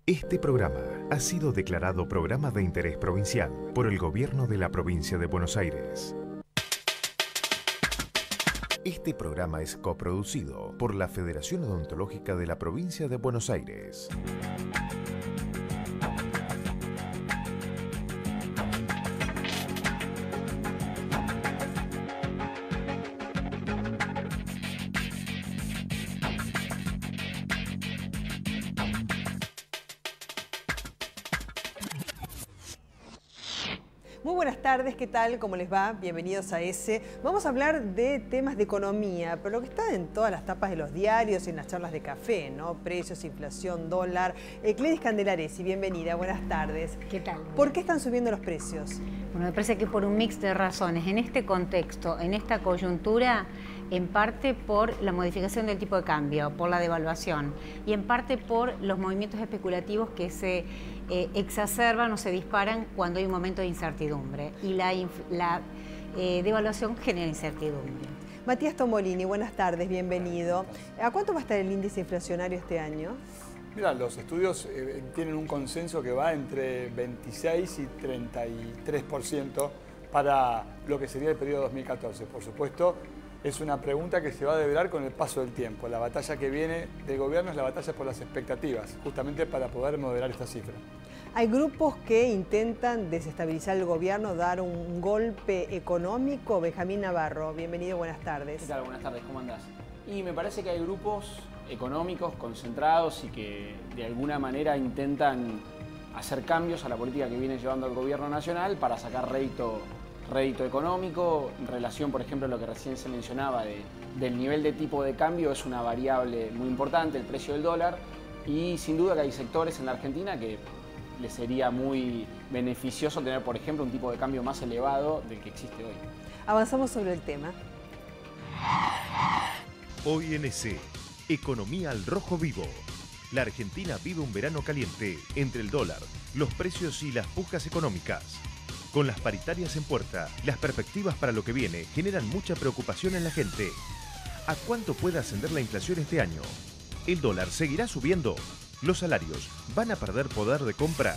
Este programa ha sido declarado Programa de Interés Provincial por el Gobierno de la Provincia de Buenos Aires. Este programa es coproducido por la Federación Odontológica de la Provincia de Buenos Aires. Muy buenas tardes, ¿qué tal? ¿Cómo les va? Bienvenidos a ESE. Vamos a hablar de temas de economía, pero lo que está en todas las tapas de los diarios y en las charlas de café, ¿no? Precios, inflación, dólar. Gledys Candelaresi, bienvenida, buenas tardes. ¿Qué tal? ¿Por qué están subiendo los precios? Bueno, me parece que por un mix de razones. En este contexto, en esta coyuntura, en parte por la modificación del tipo de cambio, por la devaluación, y en parte por los movimientos especulativos que se exacerban o se disparan cuando hay un momento de incertidumbre. Y la devaluación genera incertidumbre. Matías Tomolini, buenas tardes, bienvenido. ¿A cuánto va a estar el índice inflacionario este año? Mira, los estudios tienen un consenso que va entre 26 y 33% para lo que sería el periodo 2014. Por supuesto, es una pregunta que se va a develar con el paso del tiempo. La batalla que viene del gobierno es la batalla por las expectativas, justamente para poder moderar esta cifra. Hay grupos que intentan desestabilizar el gobierno, dar un golpe económico. Benjamín Navarro, bienvenido, buenas tardes. ¿Qué tal? Buenas tardes, ¿cómo andás? Y me parece que hay grupos económicos concentrados y que de alguna manera intentan hacer cambios a la política que viene llevando el gobierno nacional para sacar rédito económico. En relación, por ejemplo, a lo que recién se mencionaba del nivel de tipo de cambio, es una variable muy importante, el precio del dólar, y sin duda que hay sectores en la Argentina que les sería muy beneficioso tener, por ejemplo, un tipo de cambio más elevado del que existe hoy. Avanzamos sobre el tema. Hoy en ESE, Economía al rojo vivo. La Argentina vive un verano caliente entre el dólar, los precios y las pujas económicas. Con las paritarias en puerta, las perspectivas para lo que viene generan mucha preocupación en la gente. ¿A cuánto puede ascender la inflación este año? ¿El dólar seguirá subiendo? ¿Los salarios van a perder poder de compra?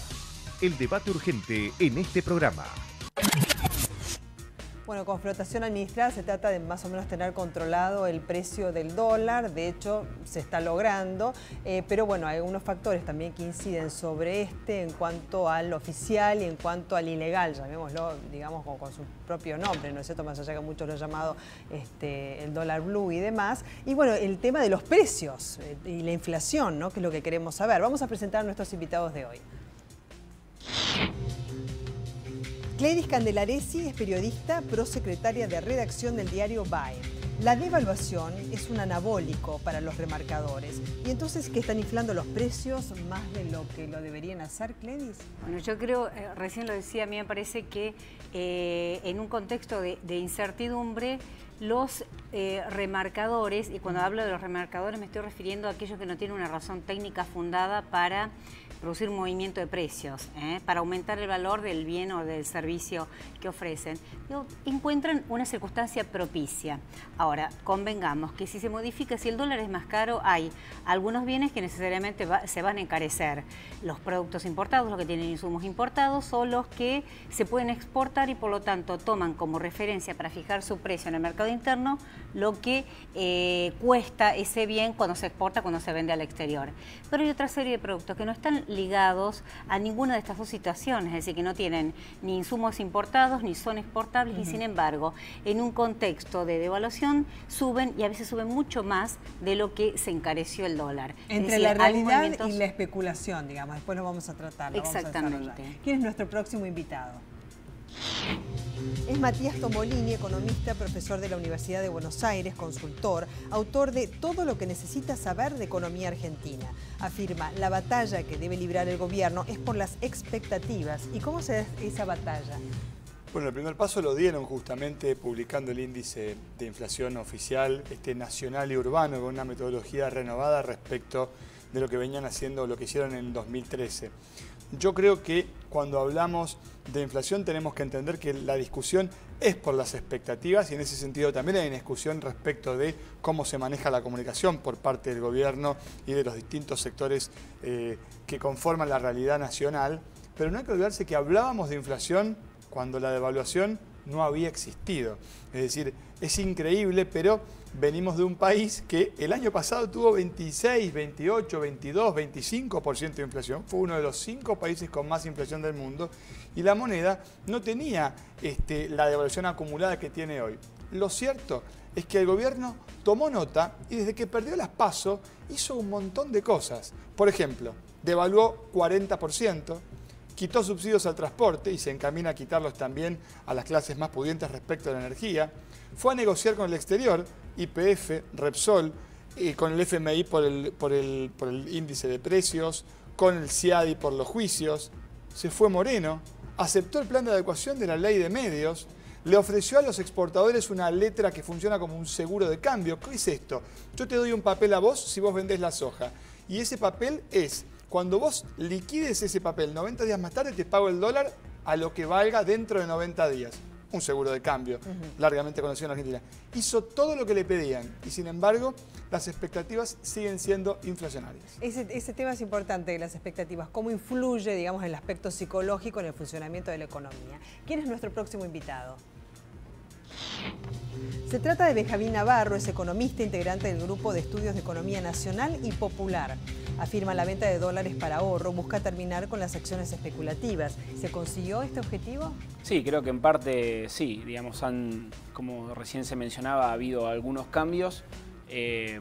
El debate urgente en este programa. Bueno, con flotación administrada se trata de más o menos tener controlado el precio del dólar, de hecho se está logrando, pero bueno, hay algunos factores también que inciden sobre en cuanto al oficial y en cuanto al ilegal, llamémoslo, digamos, con su propio nombre, ¿no es cierto? Más allá que muchos lo han llamado el dólar blue y demás. Y bueno, el tema de los precios y la inflación, ¿no? Que es lo que queremos saber. Vamos a presentar a nuestros invitados de hoy. Gledys Candelaresi es periodista, prosecretaria de redacción del diario BAE. La devaluación es un anabólico para los remarcadores. ¿Y entonces qué están inflando los precios más de lo que lo deberían hacer, Gledys? Bueno, yo creo, recién lo decía, a mí me parece que en un contexto de incertidumbre, los remarcadores, y cuando hablo de los remarcadores me estoy refiriendo a aquellos que no tienen una razón técnica fundada para producir un movimiento de precios, para aumentar el valor del bien o del servicio que ofrecen, encuentran una circunstancia propicia. Ahora, convengamos que si se modifica, si el dólar es más caro, hay algunos bienes que necesariamente se van a encarecer. Los productos importados, los que tienen insumos importados, o los que se pueden exportar y por lo tanto toman como referencia para fijar su precio en el mercado interno lo que cuesta ese bien cuando se exporta, cuando se vende al exterior. Pero hay otra serie de productos que no están ligados a ninguna de estas dos situaciones, es decir, que no tienen ni insumos importados ni son exportables y sin embargo, en un contexto de devaluación suben y a veces suben mucho más de lo que se encareció el dólar. Entre la realidad y la especulación, digamos, después lo vamos a tratar. Exactamente. ¿Quién es nuestro próximo invitado? Es Matías Tomolini, economista, profesor de la Universidad de Buenos Aires, consultor, autor de Todo lo que necesita saber de economía argentina. Afirma, la batalla que debe librar el gobierno es por las expectativas. ¿Y cómo se da esa batalla? Bueno, el primer paso lo dieron justamente publicando el índice de inflación oficial, nacional y urbano, con una metodología renovada respecto de lo que venían haciendo, lo que hicieron en 2013. Yo creo que cuando hablamos de inflación tenemos que entender que la discusión es por las expectativas y en ese sentido también hay una discusión respecto de cómo se maneja la comunicación por parte del gobierno y de los distintos sectores que conforman la realidad nacional. Pero no hay que olvidarse que hablábamos de inflación cuando la devaluación no había existido. Es decir, es increíble, pero venimos de un país que el año pasado tuvo 26, 28, 22, 25% de inflación. Fue uno de los 5 países con más inflación del mundo y la moneda no tenía la devaluación acumulada que tiene hoy. Lo cierto es que el gobierno tomó nota y desde que perdió las PASO hizo un montón de cosas. Por ejemplo, devaluó 40%, quitó subsidios al transporte y se encamina a quitarlos también a las clases más pudientes respecto a la energía. Fue a negociar con el exterior, YPF, Repsol, con el FMI por el índice de precios, con el CIADI por los juicios. Se fue Moreno, aceptó el plan de adecuación de la ley de medios, le ofreció a los exportadores una letra que funciona como un seguro de cambio. ¿Qué es esto? Yo te doy un papel a vos si vos vendés la soja. Y ese papel es, cuando vos liquides ese papel 90 días más tarde, te pago el dólar a lo que valga dentro de 90 días. Un seguro de cambio, largamente conocido en Argentina. Hizo todo lo que le pedían y, sin embargo, las expectativas siguen siendo inflacionarias. Ese tema es importante, las expectativas. ¿Cómo influye, digamos, el aspecto psicológico en el funcionamiento de la economía? ¿Quién es nuestro próximo invitado? Se trata de Benjamín Navarro, es economista, integrante del Grupo de Estudios de Economía Nacional y Popular. Afirma la venta de dólares para ahorro, busca terminar con las acciones especulativas. ¿Se consiguió este objetivo? Sí, creo que en parte sí. Digamos, como recién se mencionaba, ha habido algunos cambios.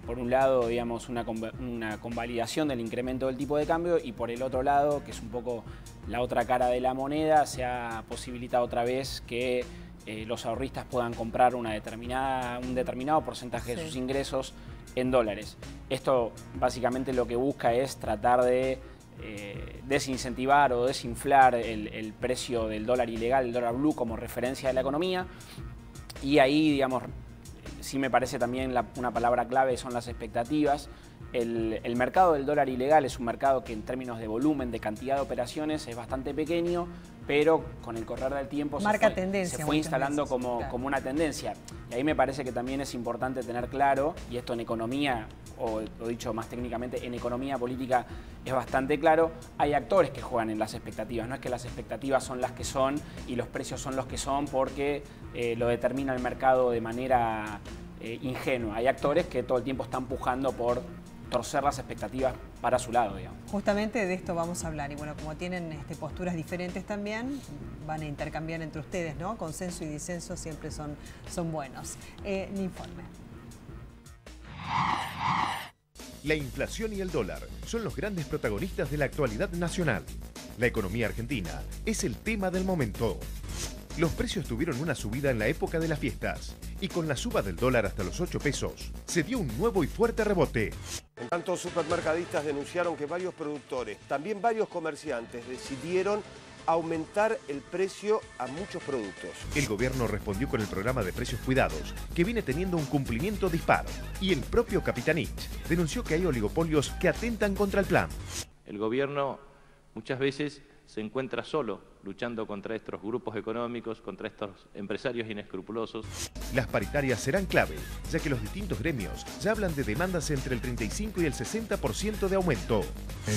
Por un lado, digamos, una convalidación del incremento del tipo de cambio y por el otro lado, que es un poco la otra cara de la moneda, se ha posibilitado otra vez que los ahorristas puedan comprar un determinado porcentaje de sus ingresos en dólares. Esto básicamente lo que busca es tratar de desincentivar o desinflar el precio del dólar ilegal, el dólar blue, como referencia de la economía. Y ahí, digamos, sí me parece también una palabra clave son las expectativas. El mercado del dólar ilegal es un mercado que en términos de volumen, de cantidad de operaciones, es bastante pequeño, pero con el correr del tiempo se fue instalando como una tendencia. Y ahí me parece que también es importante tener claro, y esto en economía, o dicho más técnicamente, en economía política es bastante claro, hay actores que juegan en las expectativas. No es que las expectativas son las que son y los precios son los que son porque lo determina el mercado de manera ingenua. Hay actores que todo el tiempo están pujando por torcer las expectativas para su lado, digamos. Justamente de esto vamos a hablar y bueno, como tienen posturas diferentes también, van a intercambiar entre ustedes, ¿no? Consenso y disenso siempre son buenos. Mi informe. La inflación y el dólar son los grandes protagonistas de la actualidad nacional. La economía argentina es el tema del momento. Los precios tuvieron una subida en la época de las fiestas y con la suba del dólar hasta los 8 pesos se dio un nuevo y fuerte rebote. En tanto, supermercadistas denunciaron que varios productores, también varios comerciantes, decidieron aumentar el precio a muchos productos. El gobierno respondió con el programa de precios cuidados, que viene teniendo un cumplimiento dispar. Y el propio Capitanich denunció que hay oligopolios que atentan contra el plan. El gobierno muchas veces se encuentra solo luchando contra estos grupos económicos, contra estos empresarios inescrupulosos. Las paritarias serán clave, ya que los distintos gremios ya hablan de demandas entre el 35 y el 60% de aumento.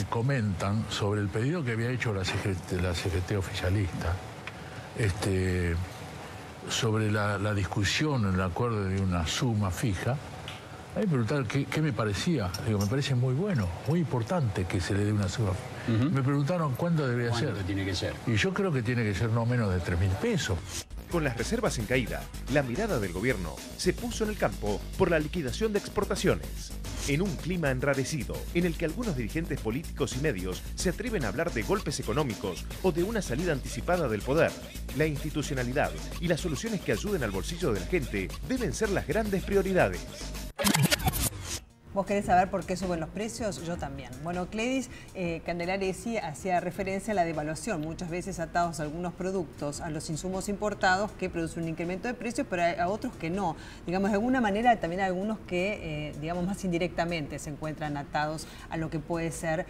Comentan sobre el pedido que había hecho la CGT oficialista, sobre la discusión en el acuerdo de una suma fija. A mí me preguntaron qué me parecía. Digo, me parece muy bueno, muy importante que se le dé una suma fija. Me preguntaron cuándo debería ser. ¿Cuánto tiene que ser? Y yo creo que tiene que ser no menos de 3.000 pesos. Con las reservas en caída, la mirada del gobierno se puso en el campo por la liquidación de exportaciones. En un clima enrarecido, en el que algunos dirigentes políticos y medios se atreven a hablar de golpes económicos o de una salida anticipada del poder, la institucionalidad y las soluciones que ayuden al bolsillo de la gente deben ser las grandes prioridades. ¿Vos querés saber por qué suben los precios? Yo también. Bueno, Cledis Candelari hacía referencia a la devaluación, muchas veces atados a algunos productos, a los insumos importados que producen un incremento de precios, pero a otros que no. Digamos, de alguna manera también hay algunos que, digamos, más indirectamente se encuentran atados a lo que puede ser,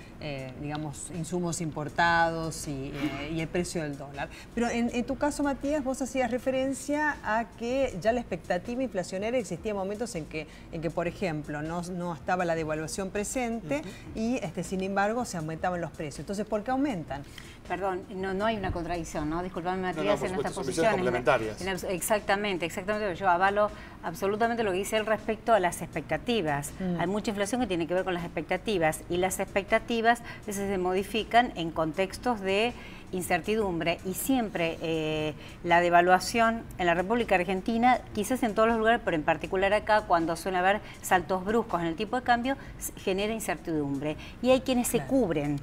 digamos, insumos importados y el precio del dólar. Pero en tu caso, Matías, vos hacías referencia a que ya la expectativa inflacionaria existía momentos en que por ejemplo, no estaba la devaluación presente y sin embargo se aumentaban los precios. Entonces, ¿por qué aumentan? Perdón, no hay una contradicción, ¿no? Disculpame, Matías, en nuestra posición. Complementarias. Exactamente. Yo avalo absolutamente lo que dice él respecto a las expectativas. Hay mucha inflación que tiene que ver con las expectativas y las expectativas a veces se modifican en contextos de incertidumbre y siempre la devaluación en la República Argentina, quizás en todos los lugares, pero en particular acá, cuando suele haber saltos bruscos en el tipo de cambio, genera incertidumbre. Y hay quienes se cubren.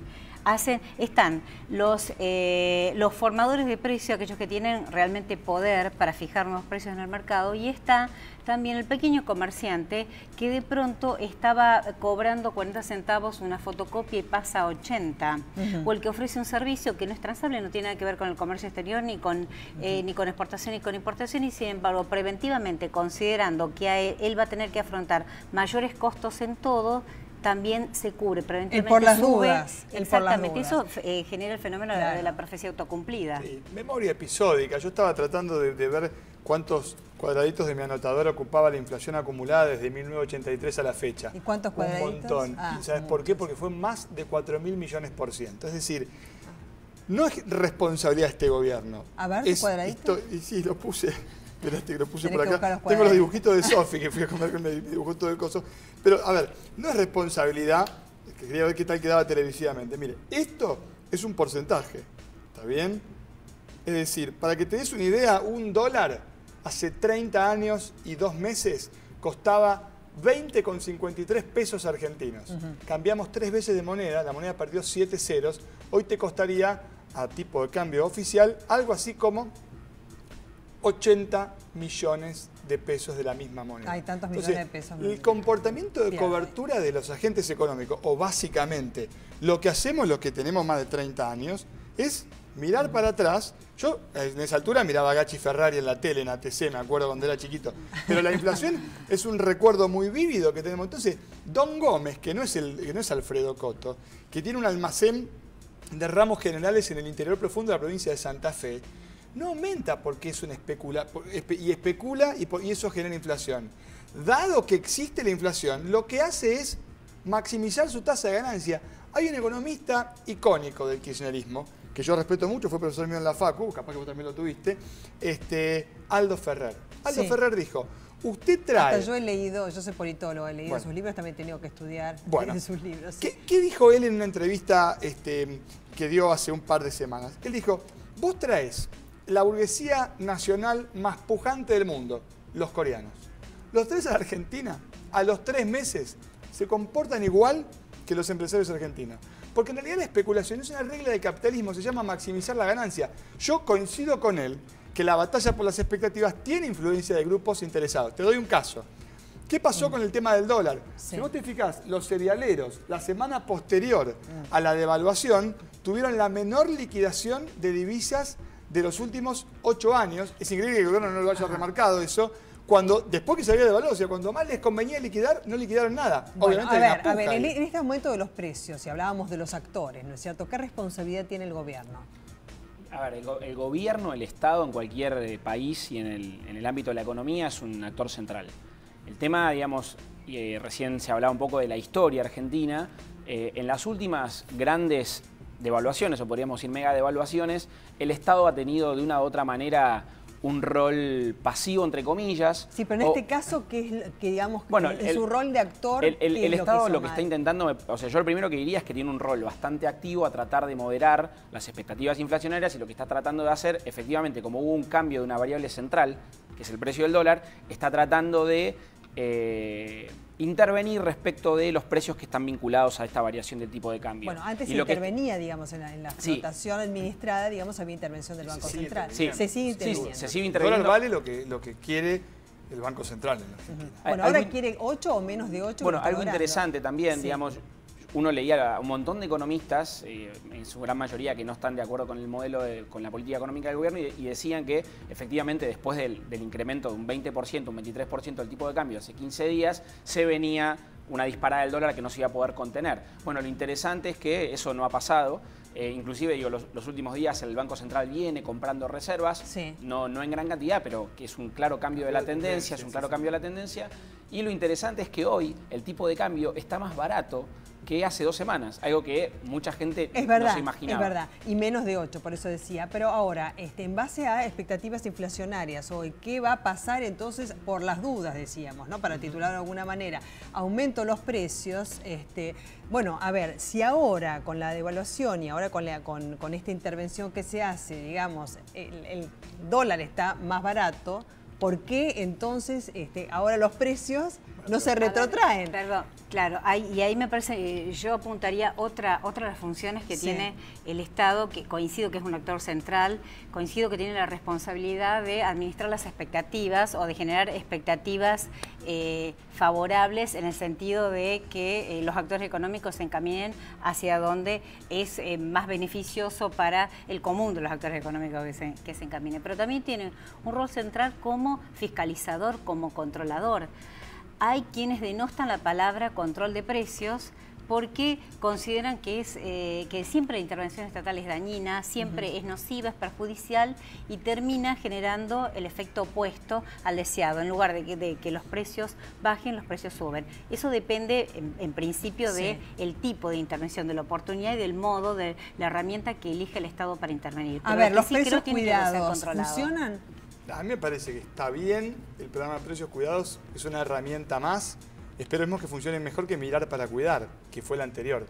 Están los formadores de precio, aquellos que tienen realmente poder para fijar nuevos precios en el mercado, y está también el pequeño comerciante que de pronto estaba cobrando 40 centavos una fotocopia y pasa a 80, o el que ofrece un servicio que no es transable, no tiene nada que ver con el comercio exterior, ni con exportación ni con importación, y sin embargo preventivamente, considerando que él va a tener que afrontar mayores costos en todo, también se cubre preventivamente. Por las dudas. Exactamente, eso genera el fenómeno de la profecía autocumplida. Sí, memoria episódica. Yo estaba tratando de ver cuántos cuadraditos de mi anotador ocupaba la inflación acumulada desde 1983 a la fecha. ¿Y cuántos cuadraditos? Un montón. ¿Y sabes por qué? Porque fue más de 4.000 millones %. Es decir, no es responsabilidad de este gobierno. A ver, ¿tu cuadradito? Sí, lo puse. Esperaste que lo puse por acá. Tengo los dibujitos de Sofi, que fui a comer con el dibujó todo el coso. Pero, a ver, no es responsabilidad, que quería ver qué tal quedaba televisivamente. Mire, esto es un porcentaje, ¿está bien? Es decir, para que te des una idea, $1 hace 30 años y 2 meses costaba 20,53 pesos argentinos. Cambiamos 3 veces de moneda, la moneda perdió 7 ceros. Hoy te costaría, a tipo de cambio oficial, algo así como 80 millones de pesos de la misma moneda. Hay tantos millones de pesos. El comportamiento de cobertura de los agentes económicos, o básicamente lo que hacemos los que tenemos más de 30 años, es mirar para atrás. Yo en esa altura miraba a Gachi Ferrari en la tele, en ATC, me acuerdo cuando era chiquito. Pero la inflación es un recuerdo muy vívido que tenemos. Entonces, Don Gómez, que no es Alfredo Coto, que tiene un almacén de ramos generales en el interior profundo de la provincia de Santa Fe, no aumenta porque es una especula y eso genera inflación. Dado que existe la inflación, lo que hace es maximizar su tasa de ganancia. Hay un economista icónico del kirchnerismo, que yo respeto mucho, fue profesor mío en la Facu, capaz que vos también lo tuviste, Aldo Ferrer. Aldo Ferrer dijo, usted trae... Hasta yo soy politólogo, he leído sus libros, también he tenido que estudiar sus libros. Sí. ¿Qué dijo él en una entrevista que dio hace un par de semanas? Él dijo, vos traes la burguesía nacional más pujante del mundo, los coreanos. Los traes a la Argentina, a los 3 meses se comportan igual que los empresarios argentinos. Porque en realidad la especulación es una regla del capitalismo, se llama maximizar la ganancia. Yo coincido con él que la batalla por las expectativas tiene influencia de grupos interesados. Te doy un caso. ¿Qué pasó con el tema del dólar? Si vos te fijás, los cerealeros, la semana posterior a la devaluación, tuvieron la menor liquidación de divisas de los últimos 8 años. Es increíble que el gobierno no lo haya remarcado eso. Después que se había devaluado, o sea, cuando más les convenía liquidar, no liquidaron nada. Bueno, obviamente a ver, en este momento de los precios, si hablábamos de los actores, ¿no es cierto? ¿Qué responsabilidad tiene el gobierno? A ver, el gobierno, el Estado en cualquier país y en el ámbito de la economía es un actor central. El tema, digamos, recién se hablaba un poco de la historia argentina, en las últimas grandes devaluaciones, o podríamos decir mega devaluaciones, el Estado ha tenido de una u otra manera un rol pasivo, entre comillas. Sí, pero en este caso, ¿qué digamos, bueno, su rol de actor? El Estado lo que está intentando, o sea, yo lo primero que diría es que tiene un rol bastante activo a tratar de moderar las expectativas inflacionarias, y lo que está tratando de hacer, efectivamente, como hubo un cambio de una variable central, que es el precio del dólar, está tratando de intervenir respecto de los precios que están vinculados a esta variación del tipo de cambio. Bueno, antes se intervenía, digamos, en la flotación administrada, digamos, había intervención del Banco Central. Sí, se sigue interviniendo. Se sigue interviniendo. El dólar vale lo que quiere el Banco Central en la Argentina. Bueno, ahora quiere 8 o menos de 8. Bueno, algo interesante también, sí. digamos, uno leía a un montón de economistas, en su gran mayoría que no están de acuerdo con el modelo, con la política económica del gobierno, y decían que efectivamente después del incremento de un 20%, un 23% del tipo de cambio hace 15 días, se venía una disparada del dólar que no se iba a poder contener. Bueno, lo interesante es que eso no ha pasado. Inclusive, digo, los últimos días el Banco Central viene comprando reservas, sí. no en gran cantidad, pero que es un claro cambio de la tendencia, Y lo interesante es que hoy el tipo de cambio está más barato que hace 2 semanas, algo que mucha gente no se imaginaba. Es verdad, y menos de 8, por eso decía. Pero ahora, en base a expectativas inflacionarias hoy, ¿qué va a pasar entonces por las dudas, decíamos, ¿no? Para titular de alguna manera, aumento los precios, bueno, a ver, si ahora con la devaluación y ahora con esta intervención que se hace, digamos, el dólar está más barato, ¿por qué entonces ahora los precios no se retrotraen? Perdón, claro, y ahí me parece, yo apuntaría otra de las funciones que tiene el Estado, que coincido que es un actor central, coincido que tiene la responsabilidad de administrar las expectativas o de generar expectativas favorables en el sentido de que los actores económicos se encaminen hacia donde es más beneficioso para el común de los actores económicos que se encaminen. Pero también tiene un rol central como fiscalizador, como controlador. Hay quienes denostan la palabra control de precios porque consideran que siempre la intervención estatal es dañina, siempre es nociva, es perjudicial y termina generando el efecto opuesto al deseado. En lugar de que los precios bajen, los precios suben. Eso depende en principio del tipo de intervención, de la oportunidad y del modo, de la herramienta que elige el Estado para intervenir. Pero a ver, los precios cuidados, ¿funcionan? A mí me parece que está bien, el programa de precios cuidados es una herramienta más. Esperemos que funcione mejor que mirar para cuidar, que fue el anterior.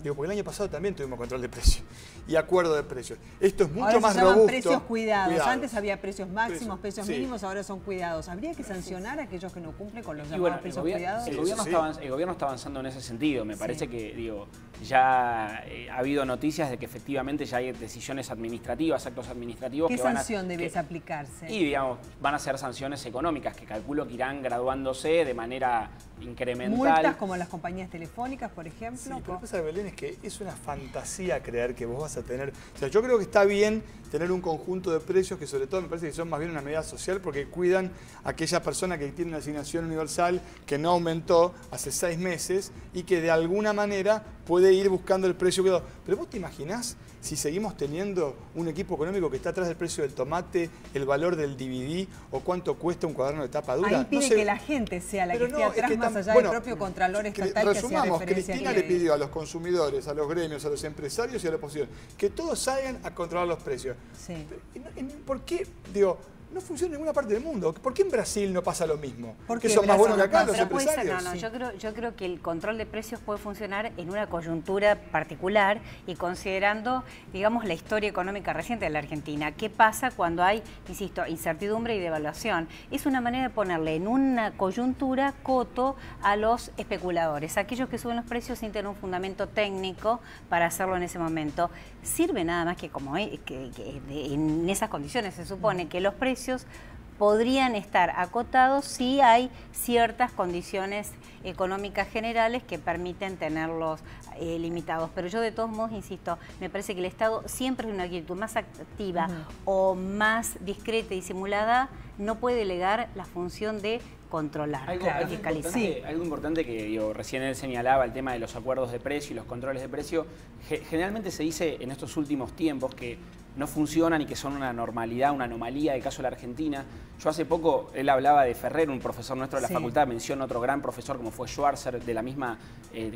Digo, porque el año pasado también tuvimos control de precios y acuerdo de precios. Esto es mucho más robusto. Precios cuidados. Antes había precios máximos, precios mínimos, ahora son cuidados. ¿Habría que sancionar a aquellos que no cumplen con los llamados precios cuidados? El gobierno está avanzando en ese sentido. Me parece que, digo, ya ha habido noticias de que efectivamente ya hay decisiones administrativas, actos administrativos. ¿Qué sanción debiese aplicarse? Y, digamos, van a ser sanciones económicas que calculo que irán graduándose de manera incremental. Multas como las compañías telefónicas, por ejemplo. Sí, pero pasa, Belén, es que es una fantasía creer que vos vas a tener... O sea, yo creo que está bien tener un conjunto de precios que sobre todo me parece que son más bien una medida social porque cuidan a aquella persona que tiene una asignación universal que no aumentó hace 6 meses y que de alguna manera puede ir buscando el precio cuidado. Pero vos te imaginás si seguimos teniendo un equipo económico que está atrás del precio del tomate, el valor del DVD o cuánto cuesta un cuaderno de tapa dura. Ahí pide que la gente sea la que esté atrás, más allá del propio Contralor Estatal que hacía referencia. Cristina le pidió a los consumidores, a los gremios, a los empresarios y a la oposición que todos salgan a controlar los precios. Sí. ¿Por qué? Digo, no funciona en ninguna parte del mundo. ¿Por qué en Brasil no pasa lo mismo? Porque son más buenos que acá los empresarios. Yo creo que el control de precios puede funcionar en una coyuntura particular y considerando, digamos, la historia económica reciente de la Argentina. ¿Qué pasa cuando hay, insisto, incertidumbre y devaluación? Es una manera de ponerle en una coyuntura coto a los especuladores, aquellos que suben los precios sin tener un fundamento técnico para hacerlo en ese momento. Sirve nada más que como en esas condiciones se supone que los precios podrían estar acotados si hay ciertas condiciones económicas generales que permiten tenerlos limitados. Pero yo de todos modos, insisto, me parece que el Estado siempre es una actitud más activa o más discreta y simulada, no puede delegar la función de controlar, de fiscalizar. Algo importante que recién él señalaba, el tema de los acuerdos de precio y los controles de precio, generalmente se dice en estos últimos tiempos que no funcionan y que son una normalidad, una anomalía del caso de la Argentina. Yo hace poco, él hablaba de Ferrer, un profesor nuestro de la facultad, menciona otro gran profesor como fue Schwarzer, de la misma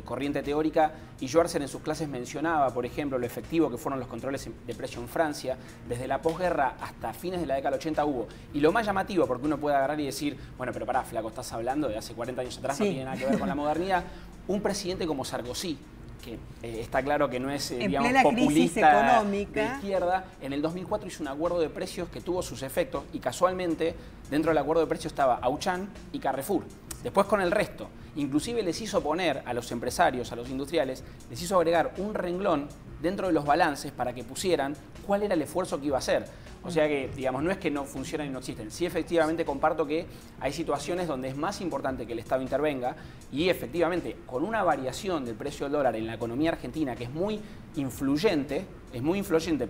corriente teórica, y Schwarzer en sus clases mencionaba, por ejemplo, lo efectivo que fueron los controles de precio en Francia, desde la posguerra hasta fines de la década del 80 hubo. Y lo más llamativo, porque uno puede agarrar y decir, bueno, pero pará, flaco, estás hablando de hace 40 años atrás, no tiene nada que ver con la modernidad, un presidente como Sarkozy, que está claro que no es, digamos, populista de izquierda, en el 2004 hizo un acuerdo de precios que tuvo sus efectos y casualmente dentro del acuerdo de precios estaba Auchan y Carrefour. Después con el resto, inclusive les hizo poner a los empresarios, a los industriales, les hizo agregar un renglón dentro de los balances para que pusieran cuál era el esfuerzo que iba a hacer. O sea que, digamos, no es que no funcionan y no existen. Sí, efectivamente comparto que hay situaciones donde es más importante que el Estado intervenga y efectivamente con una variación del precio del dólar en la economía argentina que es muy influyente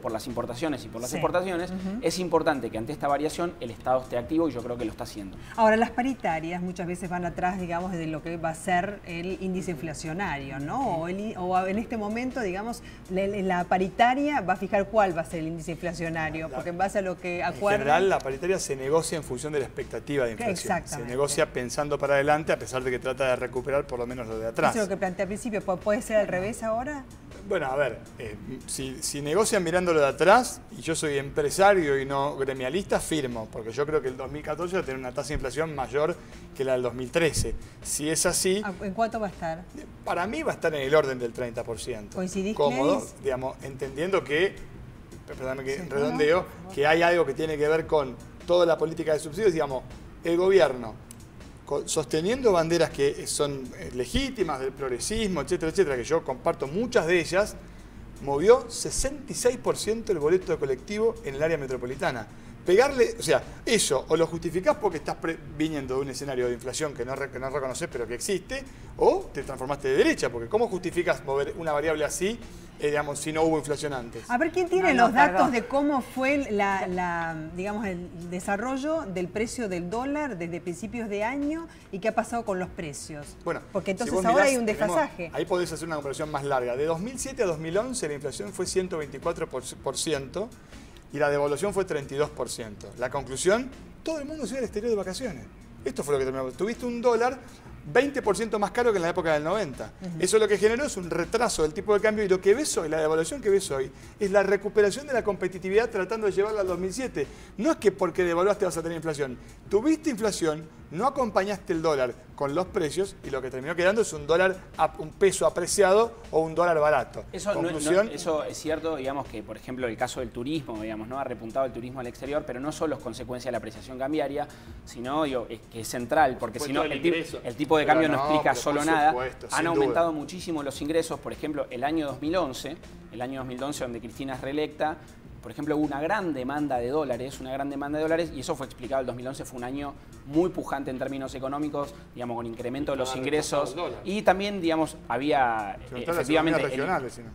por las importaciones y por las exportaciones, es importante que ante esta variación el Estado esté activo y yo creo que lo está haciendo. Ahora, las paritarias muchas veces van atrás, digamos, de lo que va a ser el índice inflacionario, ¿no? O en este momento, digamos, la paritaria va a fijar cuál va a ser el índice inflacionario, porque en base a lo que acuerdan... En general, la paritaria se negocia en función de la expectativa de inflación. Exactamente. Se negocia pensando para adelante, a pesar de que trata de recuperar por lo menos lo de atrás. Eso es lo que planteé al principio. ¿Puede ser al revés ahora? Bueno, a ver, si negocian mirándolo de atrás, y yo soy empresario y no gremialista, firmo, porque yo creo que el 2014 va a tener una tasa de inflación mayor que la del 2013. Si es así... ¿En cuánto va a estar? Para mí va a estar en el orden del 30%. ¿Coincidís, cómodo, Clevis? Digamos, entendiendo que, perdóname que redondeo, que hay algo que tiene que ver con toda la política de subsidios, digamos, el gobierno sosteniendo banderas que son legítimas del progresismo, etcétera, etcétera, que yo comparto muchas de ellas, movió 66% el boleto de colectivo en el área metropolitana. Pegarle, o sea, eso o lo justificás porque estás viniendo de un escenario de inflación que no reconoces pero que existe, o te transformaste de derecha, porque ¿cómo justificás mover una variable así, digamos, si no hubo inflación antes? A ver, ¿quién tiene los datos de cómo fue digamos, el desarrollo del precio del dólar desde principios de año y qué ha pasado con los precios? Bueno, porque entonces si ahora mirás, hay un desfasaje. Ahí podés hacer una comparación más larga. De 2007 a 2011 la inflación fue 124%. Y la devaluación fue 32%. La conclusión, todo el mundo se iba al exterior de vacaciones. Esto fue lo que terminó. Tuviste un dólar 20% más caro que en la época del 90. Eso lo que generó es un retraso del tipo de cambio y lo que ves hoy, la devaluación que ves hoy, es la recuperación de la competitividad tratando de llevarla al 2007. No es que porque devaluaste vas a tener inflación. Tuviste inflación, no acompañaste el dólar con los precios y lo que terminó quedando es un peso apreciado o un dólar barato. Eso, Conclusión, eso es cierto, digamos que, por ejemplo, el caso del turismo, digamos, ¿no? Ha repuntado el turismo al exterior, pero no solo es consecuencia de la apreciación cambiaria, sino que es central, porque si no, el tipo de cambio no explica solo nada. Han aumentado muchísimo los ingresos, por ejemplo, el año 2011, donde Cristina es reelecta, por ejemplo, hubo una gran demanda de dólares, y eso fue explicado. El 2011 fue un año muy pujante en términos económicos, digamos, con incremento de los ingresos. Y también, digamos, había, efectivamente,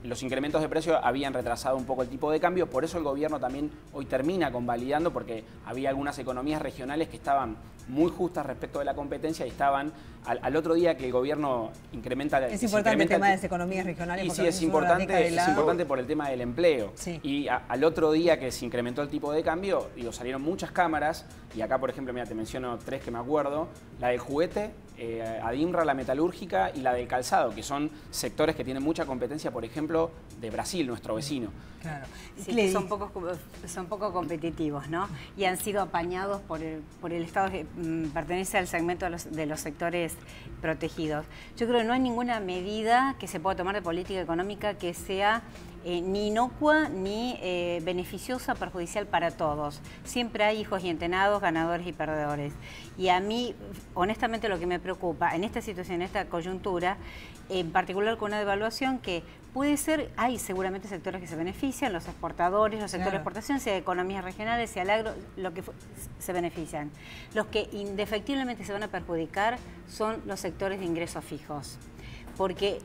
los incrementos de precio habían retrasado un poco el tipo de cambio. Por eso el gobierno también hoy termina convalidando, porque había algunas economías regionales que estaban muy justas respecto de la competencia y estaban al otro día que el gobierno incrementa... Es importante el tema de las economías regionales. Y sí, es importante por el tema del empleo. Sí. Y al otro día que se incrementó el tipo de cambio, salieron muchas cámaras, y acá, por ejemplo, mira, te menciono tres que me acuerdo: la del juguete, Adimra, la metalúrgica, y la del calzado, que son sectores que tienen mucha competencia, por ejemplo, de Brasil, nuestro vecino. Claro. Sí, que son poco competitivos, ¿no? Y han sido apañados por el Estado que pertenece al segmento de los sectores protegidos. Yo creo que no hay ninguna medida que se pueda tomar de política económica que sea ni inocua ni beneficiosa, perjudicial para todos. Siempre hay hijos y entenados, ganadores y perdedores. Y a mí, honestamente, lo que me preocupa en esta situación, en esta coyuntura, en particular con una devaluación que puede ser, hay seguramente sectores que se benefician, los exportadores, los sectores de exportación, sea economías regionales, sea el agro, lo que se benefician. Los que indefectiblemente se van a perjudicar son los sectores de ingresos fijos, porque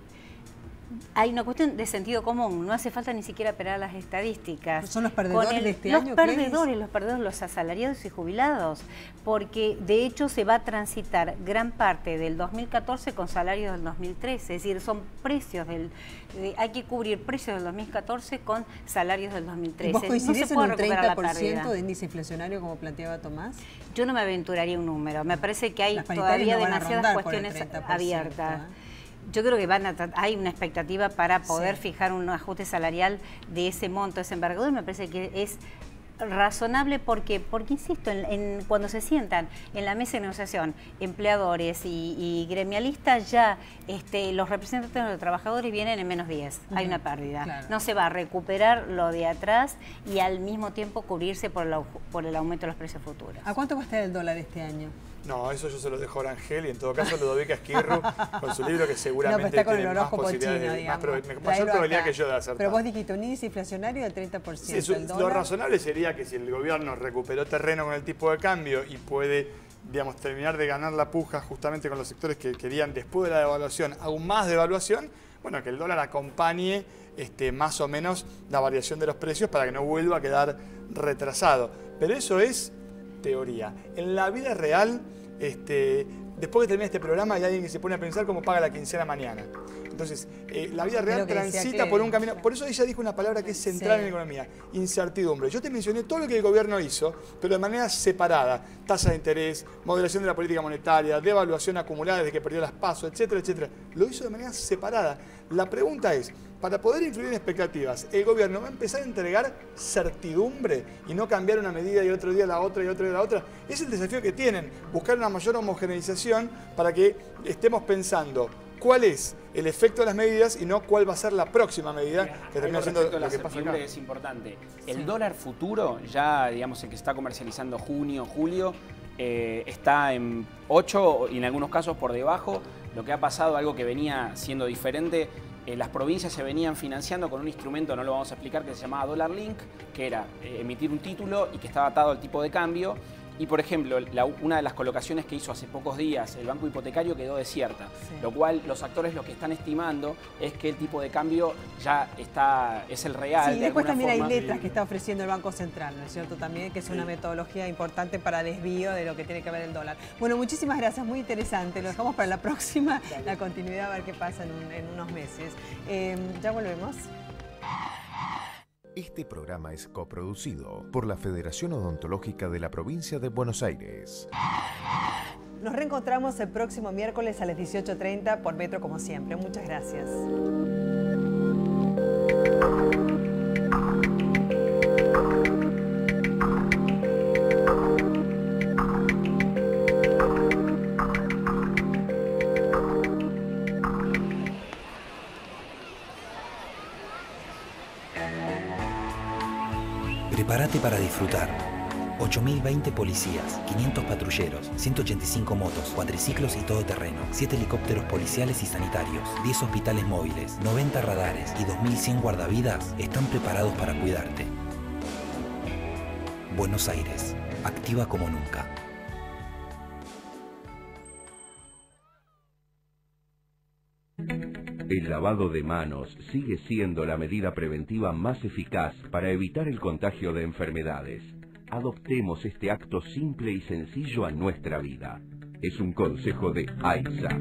hay una cuestión de sentido común, no hace falta ni siquiera esperar las estadísticas. ¿Son los perdedores de este año? Los perdedores, los asalariados y jubilados, porque de hecho se va a transitar gran parte del 2014 con salarios del 2013, es decir, son precios hay que cubrir precios del 2014 con salarios del 2013. ¿Vos coincidís en un 30% de índice inflacionario como planteaba Tomás? Yo no me aventuraría un número, me parece que hay todavía demasiadas cuestiones abiertas. Yo creo que hay una expectativa para poder fijar un ajuste salarial de ese monto, ese envergadura. Me parece que es razonable porque insisto, cuando se sientan en la mesa de negociación empleadores y gremialistas, ya los representantes de los trabajadores vienen en menos 10. Hay una pérdida. Claro. No se va a recuperar lo de atrás y al mismo tiempo cubrirse por el aumento de los precios futuros. ¿A cuánto va a estar el dólar este año? No, eso yo se lo dejo a Orangel y en todo caso Ludovica Esquirru con su libro que seguramente está con tiene el más horóscopo posibilidades, chino, mayor probabilidad que yo de acertar. Pero vos dijiste un índice inflacionario del 30%. Sí, lo razonable sería que si el gobierno recuperó terreno con el tipo de cambio y puede, digamos, terminar de ganar la puja justamente con los sectores que querían después de la devaluación, aún más devaluación, bueno, que el dólar acompañe más o menos la variación de los precios para que no vuelva a quedar retrasado. Pero eso es teoría. En la vida real, después que termine este programa hay alguien que se pone a pensar cómo paga la quincena mañana. Entonces, la vida real transita por un camino. Por eso ella dijo una palabra que es central en la economía: incertidumbre. Yo te mencioné todo lo que el gobierno hizo, pero de manera separada. Tasa de interés, moderación de la política monetaria, devaluación acumulada desde que perdió las PASO, etcétera, etcétera. Lo hizo de manera separada. La pregunta es, para poder influir en expectativas, ¿el gobierno va a empezar a entregar certidumbre y no cambiar una medida y otro día la otra y otro día la otra? Es el desafío que tienen, buscar una mayor homogeneización para que estemos pensando cuál es el efecto de las medidas y no cuál va a ser la próxima medida que termina siendo lo que pasa acá. Es importante. El dólar futuro, ya digamos el que se está comercializando junio, julio, está en 8 y en algunos casos por debajo. Lo que ha pasado, algo que venía siendo diferente, las provincias se venían financiando con un instrumento, no lo vamos a explicar, que se llamaba Dollar Link, que era emitir un título y que estaba atado al tipo de cambio. Y, por ejemplo, una de las colocaciones que hizo hace pocos días el banco hipotecario quedó desierta, lo cual los actores lo que están estimando es que el tipo de cambio ya es el real. Sí, y después también hay letras que está ofreciendo el Banco Central, ¿no es cierto? También, que es una metodología importante para desvío de lo que tiene que ver el dólar. Bueno, muchísimas gracias, muy interesante. Lo dejamos para la próxima, la continuidad, a ver qué pasa en unos meses. Ya volvemos. Este programa es coproducido por la Federación Odontológica de la Provincia de Buenos Aires. Nos reencontramos el próximo miércoles a las 18:30 por Metro como siempre. Muchas gracias. Prepárate para disfrutar. 8.020 policías, 500 patrulleros, 185 motos, cuatriciclos y todoterreno, 7 helicópteros policiales y sanitarios, 10 hospitales móviles, 90 radares y 2.100 guardavidas están preparados para cuidarte. Buenos Aires, activa como nunca. El lavado de manos sigue siendo la medida preventiva más eficaz para evitar el contagio de enfermedades. Adoptemos este acto simple y sencillo a nuestra vida. Es un consejo de AISA.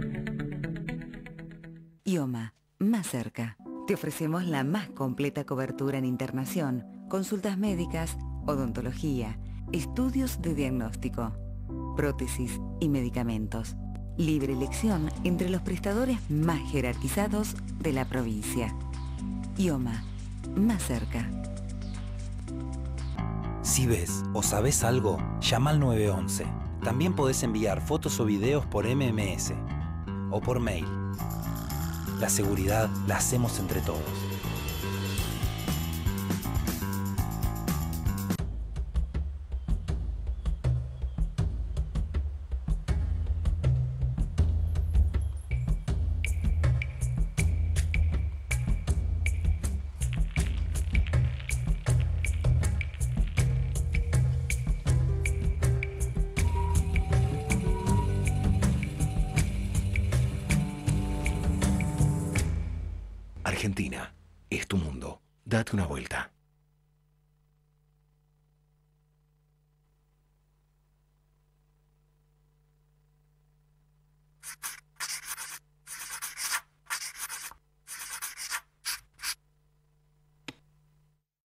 IOMA, más cerca. Te ofrecemos la más completa cobertura en internación, consultas médicas, odontología, estudios de diagnóstico, prótesis y medicamentos. Libre elección entre los prestadores más jerarquizados de la provincia. IOMA, más cerca. Si ves o sabes algo, llama al 911. También podés enviar fotos o videos por MMS o por mail. La seguridad la hacemos entre todos. Argentina, es tu mundo. Date una vuelta.